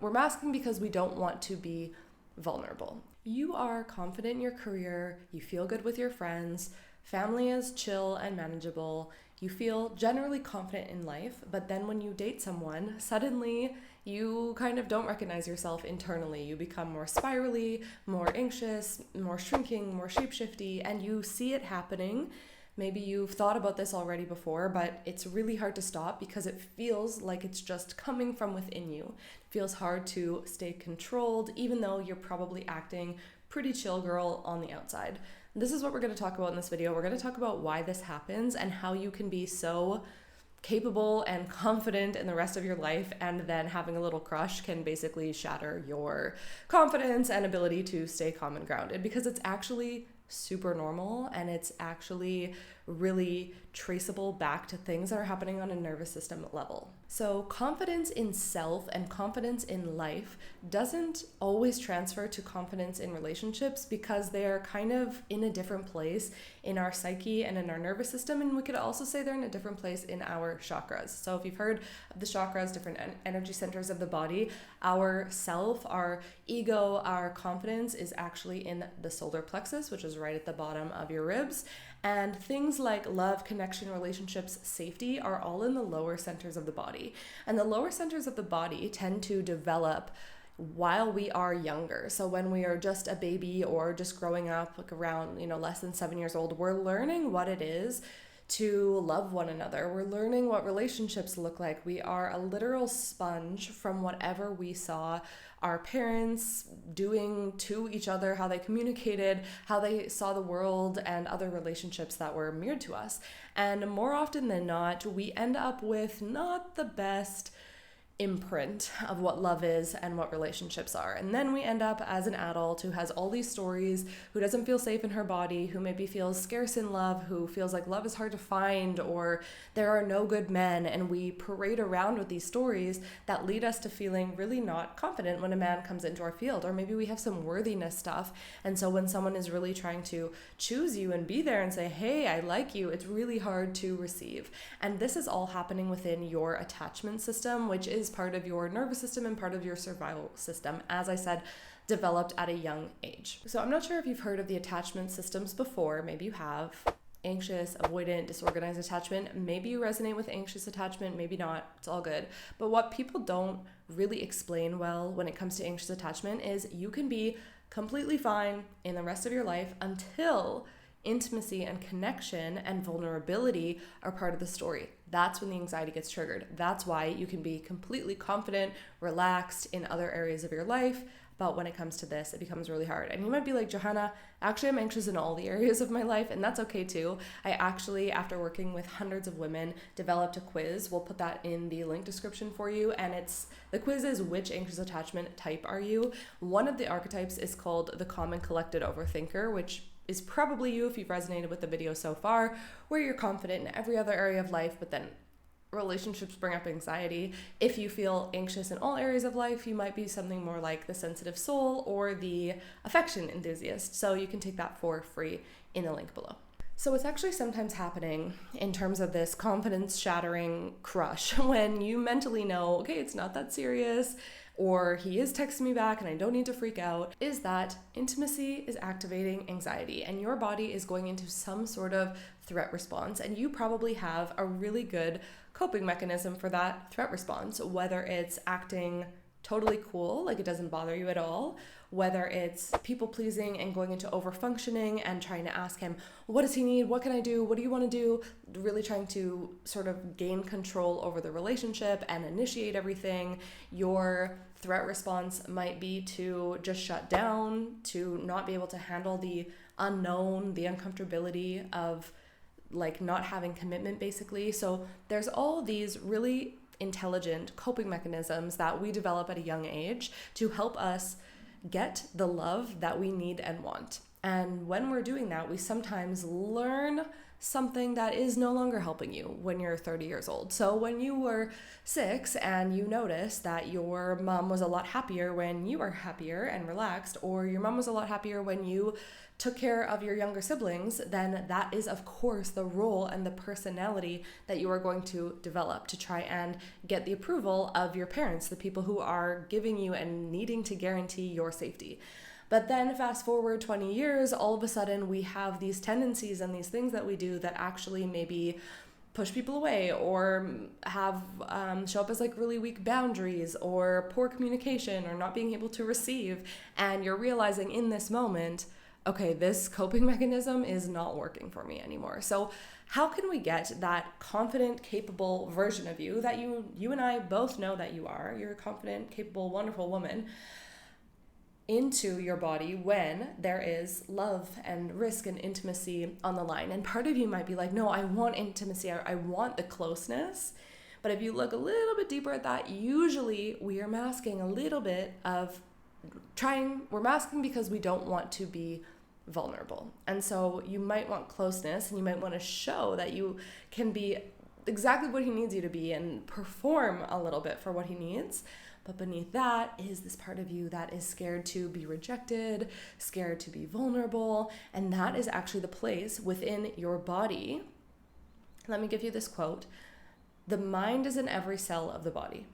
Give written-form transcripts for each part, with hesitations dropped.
We're masking because we don't want to be vulnerable. You are confident in your career, you feel good with your friends, family is chill and manageable, you feel generally confident in life, but then when you date someone, suddenly you kind of don't recognize yourself internally. You become more spirally, more anxious, more shrinking, more shapeshifty, and you see it happening. Maybe you've thought about this already before, but it's really hard to stop because it feels like it's just coming from within you. It feels hard to stay controlled, even though you're probably acting pretty chill girl on the outside. This is what we're going to talk about in this video. We're going to talk about why this happens and how you can be so capable and confident in the rest of your life, and then having a little crush can basically shatter your confidence and ability to stay calm and grounded, because it's actually super normal and it's actually really traceable back to things that are happening on a nervous system level. So confidence in self and confidence in life doesn't always transfer to confidence in relationships, because they're kind of in a different place in our psyche and in our nervous system, and we could also say they're in a different place in our chakras. So if you've heard of the chakras, different energy centers of the body, our self, our ego, our confidence is actually in the solar plexus, which is right at the bottom of your ribs. And things like love, connection, relationships, safety are all in the lower centers of the body. And the lower centers of the body tend to develop while we are younger. So when we are just a baby or just growing up, like around, less than 7 years old, we're learning what it is to love one another. We're learning what relationships look like. We are a literal sponge from whatever we saw our parents doing to each other, how they communicated, how they saw the world, and other relationships that were mirrored to us. And more often than not, we end up with not the best imprint of what love is and what relationships are. And then we end up as an adult who has all these stories, who doesn't feel safe in her body, who maybe feels scarce in love, who feels like love is hard to find, or there are no good men. And we parade around with these stories that lead us to feeling really not confident when a man comes into our field. Or maybe we have some worthiness stuff. And so when someone is really trying to choose you and be there and say, hey, I like you, it's really hard to receive. And this is all happening within your attachment system, which is part of your nervous system and part of your survival system, as I said, developed at a young age. So I'm not sure if you've heard of the attachment systems before. Maybe you have. Anxious, avoidant, disorganized attachment. Maybe you resonate with anxious attachment, maybe not. It's all good. But what people don't really explain well when it comes to anxious attachment is you can be completely fine in the rest of your life until intimacy and connection and vulnerability are part of the story. That's when the anxiety gets triggered. That's why you can be completely confident, relaxed in other areas of your life, but when it comes to this, it becomes really hard. And you might be like, Johanna, actually I'm anxious in all the areas of my life, and that's okay too. I actually, after working with hundreds of women, developed a quiz. We'll put that in the link description for you, and the quiz is, which anxious attachment type are you? One of the archetypes is called the calm and collected overthinker, which is probably you if you've resonated with the video so far, where you're confident in every other area of life, but then relationships bring up anxiety. If you feel anxious in all areas of life, you might be something more like the sensitive soul or the affection enthusiast. So you can take that for free in the link below. So it's actually sometimes happening in terms of this confidence shattering crush when you mentally know, okay, it's not that serious, or he is texting me back and I don't need to freak out, is that intimacy is activating anxiety and your body is going into some sort of threat response, and you probably have a really good coping mechanism for that threat response, whether it's acting totally cool, like it doesn't bother you at all, whether it's people pleasing and going into over functioning and trying to ask him, what does he need? What can I do? What do you want to do? Really trying to sort of gain control over the relationship and initiate everything. Your threat response might be to just shut down, to not be able to handle the unknown, the uncomfortability of like not having commitment basically. So there's all these really intelligent coping mechanisms that we develop at a young age to help us get the love that we need and want. And when we're doing that, we sometimes learn something that is no longer helping you when you're 30 years old. So when you were 6 and you noticed that your mom was a lot happier when you were happier and relaxed, or your mom was a lot happier when you took care of your younger siblings, then that is of course the role and the personality that you are going to develop to try and get the approval of your parents, the people who are giving you and needing to guarantee your safety. But then fast forward 20 years, all of a sudden we have these tendencies and these things that we do that actually maybe push people away or have show up as like really weak boundaries or poor communication or not being able to receive. And you're realizing in this moment, okay, this coping mechanism is not working for me anymore. So how can we get that confident, capable version of you that you and I both know that you are? You're a confident, capable, wonderful woman, into your body when there is love and risk and intimacy on the line. And part of you might be like, no, I want intimacy, I want the closeness. But if you look a little bit deeper at that, usually we are masking a little bit of we're masking because we don't want to be vulnerable. And so you might want closeness and you might want to show that you can be exactly what he needs you to be and perform a little bit for what he needs. But beneath that is this part of you that is scared to be rejected, scared to be vulnerable, and that is actually the place within your body. Let me give you this quote. The mind is in every cell of the body.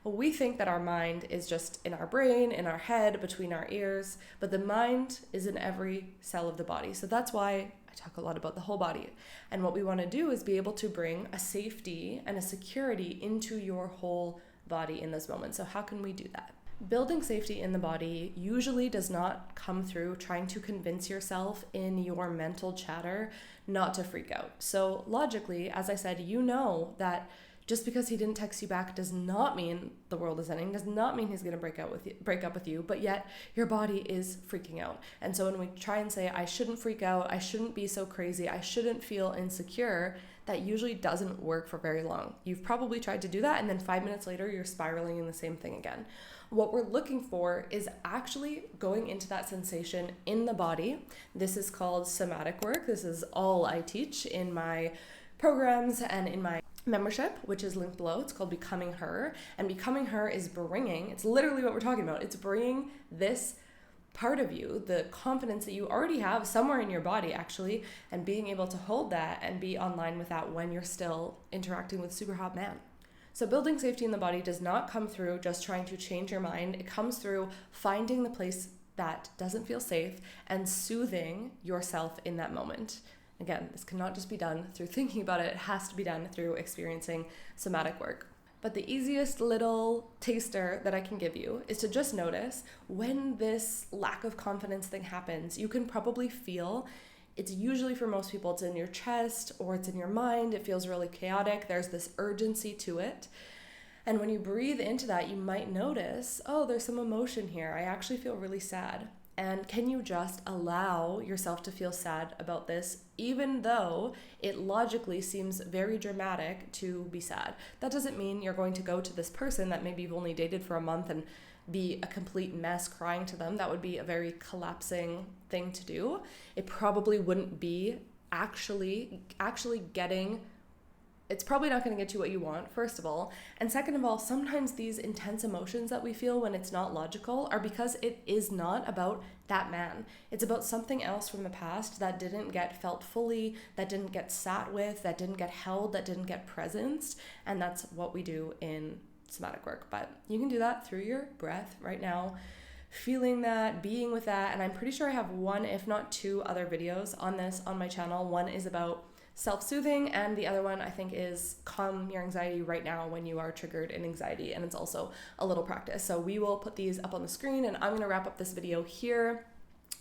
Well, we think that our mind is just in our brain, in our head, between our ears, but the mind is in every cell of the body. So that's why I talk a lot about the whole body. And what we want to do is be able to bring a safety and a security into your whole body in this moment. So how can we do that? Building safety in the body usually does not come through trying to convince yourself in your mental chatter not to freak out. So logically, as I said, you know that just because he didn't text you back does not mean the world is ending, does not mean he's going to break up with you, but yet your body is freaking out. And so when we try and say, I shouldn't freak out, I shouldn't be so crazy, I shouldn't feel insecure, that usually doesn't work for very long. You've probably tried to do that, and then 5 minutes later, you're spiraling in the same thing again. What we're looking for is actually going into that sensation in the body. This is called somatic work. This is all I teach in my programs and in my membership, which is linked below. It's called Becoming Her. And Becoming Her is it's literally what we're talking about. It's bringing this part of you, the confidence that you already have somewhere in your body actually, and being able to hold that and be online with that when you're still interacting with super hot man. So building safety in the body does not come through just trying to change your mind. It comes through finding the place that doesn't feel safe and soothing yourself in that moment. Again, this cannot just be done through thinking about it. It has to be done through experiencing somatic work. But the easiest little taster that I can give you is to just notice when this lack of confidence thing happens. You can probably feel, it's usually for most people, it's in your chest or it's in your mind. It feels really chaotic. There's this urgency to it. And when you breathe into that, you might notice, oh, there's some emotion here. I actually feel really sad. And can you just allow yourself to feel sad about this, even though it logically seems very dramatic to be sad? That doesn't mean you're going to go to this person that maybe you've only dated for a month and be a complete mess crying to them. That would be a very collapsing thing to do. It probably wouldn't be actually getting... It's probably not going to get you what you want, first of all. And second of all, sometimes these intense emotions that we feel when it's not logical are because it is not about that man. It's about something else from the past that didn't get felt fully, that didn't get sat with, that didn't get held, that didn't get presenced. And that's what we do in somatic work. But you can do that through your breath right now, feeling that, being with that. And I'm pretty sure I have one, if not two other videos on this on my channel. One is about self-soothing, and the other one I think is calm your anxiety right now when you are triggered in anxiety, and it's also a little practice. So we will put these up on the screen, and I'm going to wrap up this video here.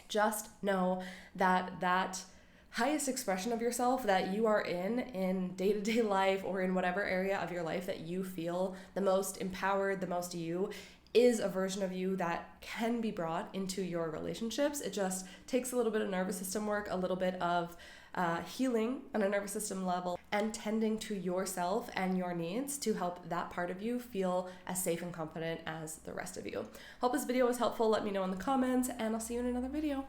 Just know that highest expression of yourself that you are in day-to-day life or in whatever area of your life that you feel the most empowered, the most you, is a version of you that can be brought into your relationships. It just takes a little bit of nervous system work, a little bit of healing on a nervous system level, and tending to yourself and your needs to help that part of you feel as safe and confident as the rest of you. Hope this video was helpful. Let me know in the comments, and I'll see you in another video.